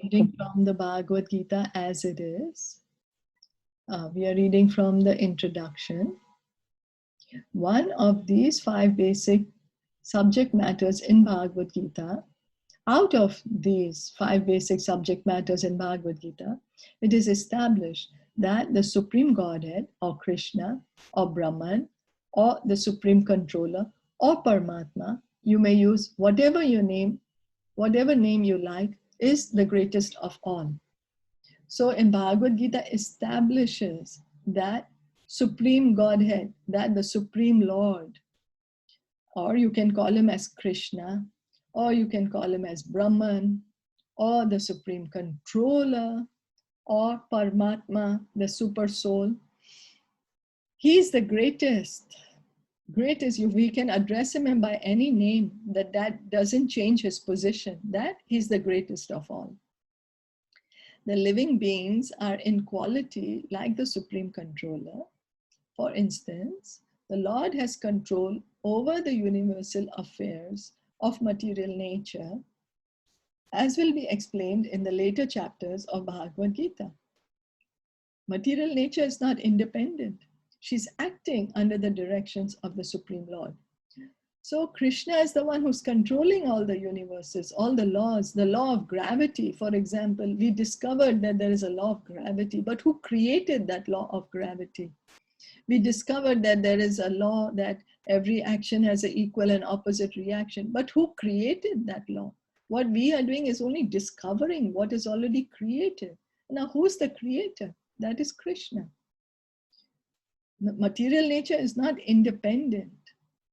Reading from the Bhagavad Gita as it is. We are reading from the introduction. One of these 5 basic subject matters in Bhagavad Gita, out of these 5 basic subject matters in Bhagavad Gita, it is established that the Supreme Godhead or Krishna or Brahman or the Supreme Controller or Paramatma, you may use whatever name you like, is the greatest of all. So in Bhagavad Gita establishes that Supreme Godhead, that the Supreme Lord, or you can call him as Krishna, or you can call him as Brahman, or the Supreme Controller, or Paramatma, the Super Soul. He's the greatest. We can address him by any name, that doesn't change his position, that he's the greatest of all. The living beings are in quality like the Supreme Controller. For instance, the Lord has control over the universal affairs of material nature, as will be explained in the later chapters of Bhagavad Gita. Material nature is not independent. She's acting under the directions of the Supreme Lord. So Krishna is the one who's controlling all the universes, all the laws, the law of gravity. For example, we discovered that there is a law of gravity, but who created that law of gravity? We discovered that there is a law that every action has an equal and opposite reaction, but who created that law? What we are doing is only discovering what is already created. Now, who's the creator? That is Krishna. The material nature is not independent.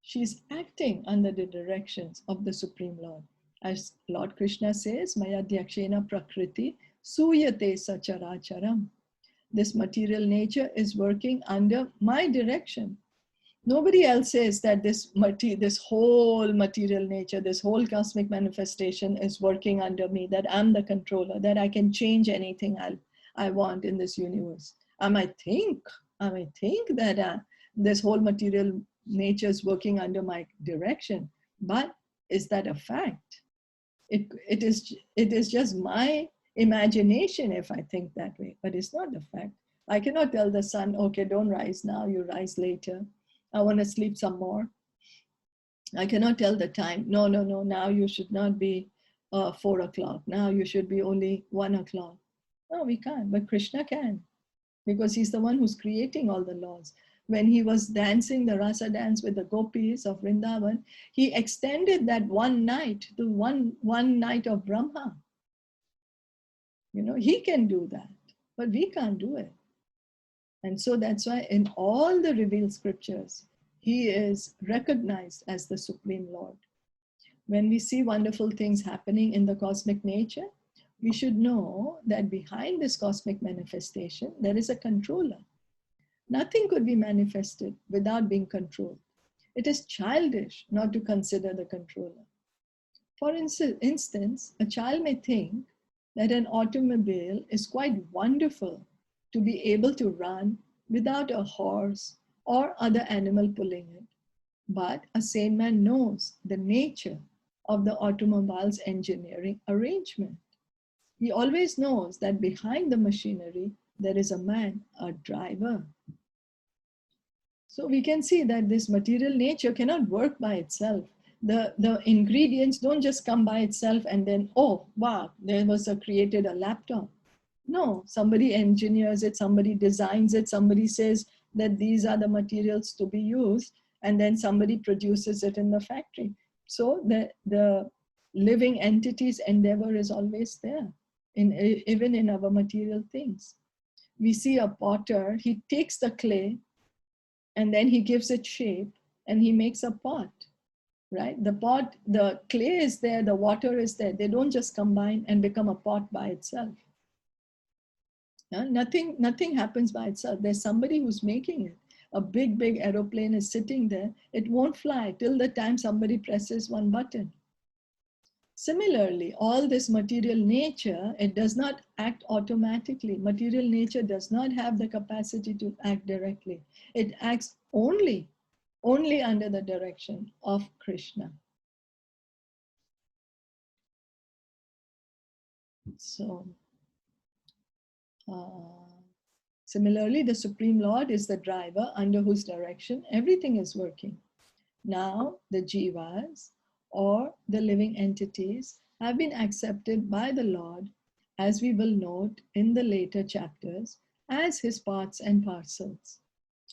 She's acting under the directions of the Supreme Lord. As Lord Krishna says, Maya Dyakshena Prakriti Suyate Sacharacharam. This material nature is working under my direction. Nobody else says that this whole material nature, this whole cosmic manifestation is working under me, that I'm the controller, that I can change anything I want in this universe. I might think that this whole material nature is working under my direction, but is that a fact? It is just my imagination if I think that way, but it's not a fact. I cannot tell the sun, okay, don't rise now, you rise later. I want to sleep some more. I cannot tell the time, no, now you should not be 4 o'clock. Now you should be only 1 o'clock. No, we can't, but Krishna can, because he's the one who's creating all the laws. When he was dancing the rasa dance with the gopis of Vrindavan, he extended that one night to one night of Brahma. You know, he can do that, but we can't do it. And so that's why in all the revealed scriptures, he is recognized as the Supreme Lord. When we see wonderful things happening in the cosmic nature, we should know that behind this cosmic manifestation, there is a controller. Nothing could be manifested without being controlled. It is childish not to consider the controller. For instance, a child may think that an automobile is quite wonderful to be able to run without a horse or other animal pulling it. But a sane man knows the nature of the automobile's engineering arrangement. He always knows that behind the machinery, there is a man, a driver. So we can see that this material nature cannot work by itself. The ingredients don't just come by itself and then, oh, wow, there was created a laptop. No, somebody engineers it, somebody designs it, somebody says that these are the materials to be used, and then somebody produces it in the factory. So the living entity's endeavor is always there, even in our material things. We see a potter, he takes the clay and then he gives it shape and he makes a pot, right? The pot, the clay is there, the water is there. They don't just combine and become a pot by itself. Nothing happens by itself. There's somebody who's making it. A big aeroplane is sitting there. It won't fly till the time somebody presses one button. Similarly, all this material nature, it does not act automatically. Material nature does not have the capacity to act directly. It acts only under the direction of Krishna. So, similarly, the Supreme Lord is the driver under whose direction everything is working. Now, the jivas, or the living entities, have been accepted by the Lord, as we will note in the later chapters, as his parts and parcels.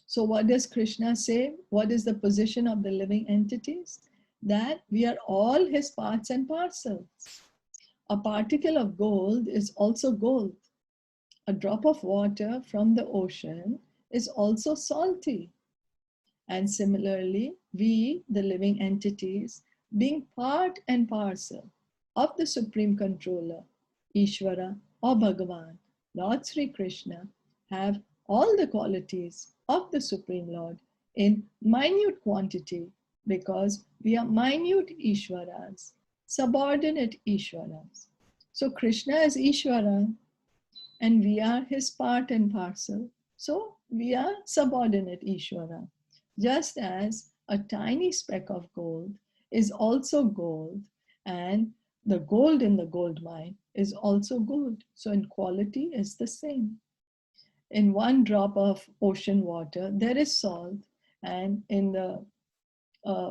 So what does Krishna say? What is the position of the living entities? That we are all his parts and parcels. A particle of gold is also gold. A drop of water from the ocean is also salty. And similarly, we, the living entities, being part and parcel of the Supreme Controller, Ishvara or Bhagavan, Lord Sri Krishna, have all the qualities of the Supreme Lord in minute quantity, because we are minute Ishwaras, subordinate Ishwaras. So Krishna is Ishvara and we are his part and parcel. So we are subordinate Ishvara. Just as a tiny speck of gold is also gold, and the gold in the gold mine is also gold. So in quality is the same. In one drop of ocean water, there is salt, and in the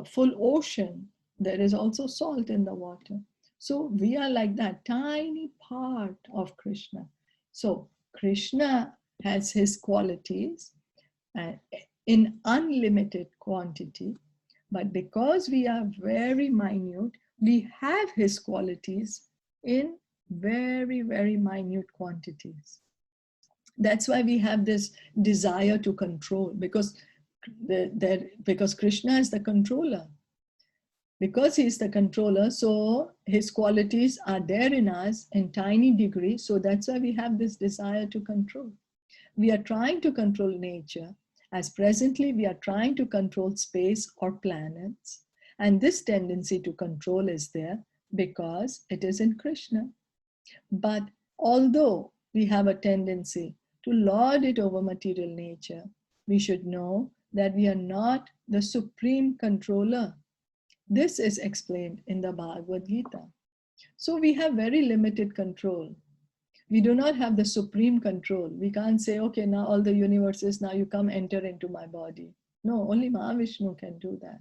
full ocean, there is also salt in the water. So we are like that tiny part of Krishna. So Krishna has his qualities in unlimited quantity, but because we are very minute, we have his qualities in very, very minute quantities. That's why we have this desire to control, because Krishna is the controller. Because he is the controller, so his qualities are there in us in tiny degree. So that's why we have this desire to control. We are trying to control nature, as presently we are trying to control space or planets. And this tendency to control is there because it is in Krishna. But although we have a tendency to lord it over material nature, we should know that we are not the supreme controller. This is explained in the Bhagavad Gita. So we have very limited control. We do not have the supreme control. We can't say, okay, now all the universes, now you come enter into my body. No, only Mahavishnu can do that.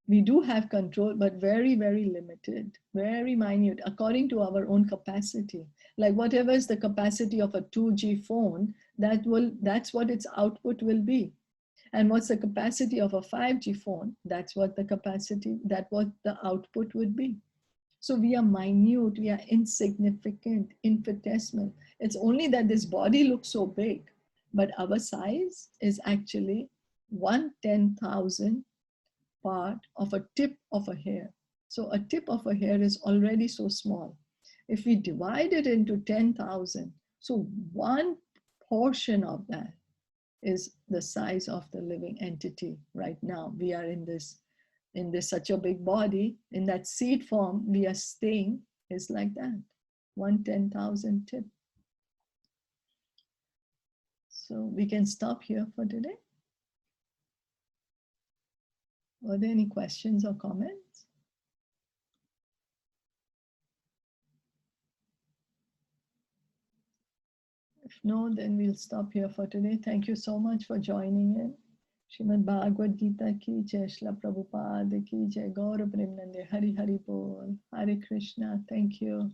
We do have control, but very, very limited, very minute, according to our own capacity. Like whatever is the capacity of a 2G phone, that's what its output will be. And what's the capacity of a 5G phone? That's what the output would be. So we are minute, we are insignificant, infinitesimal. It's only that this body looks so big, but our size is actually 1/10,000 part of a tip of a hair. So a tip of a hair is already so small. If we divide it into 10,000, so one portion of that is the size of the living entity right now. We are in this such a big body, in that seed form we are staying is like that, 1/10,000 tip. So we can stop here for today. Are there any questions or comments? If no, then we'll stop here for today. Thank you so much for joining in. Srimad Bhagavad Gita ki jai, Shla Prabhupada ki jai, Gaura Premanande, Hari Hari Bol, Hare Krishna. Thank you.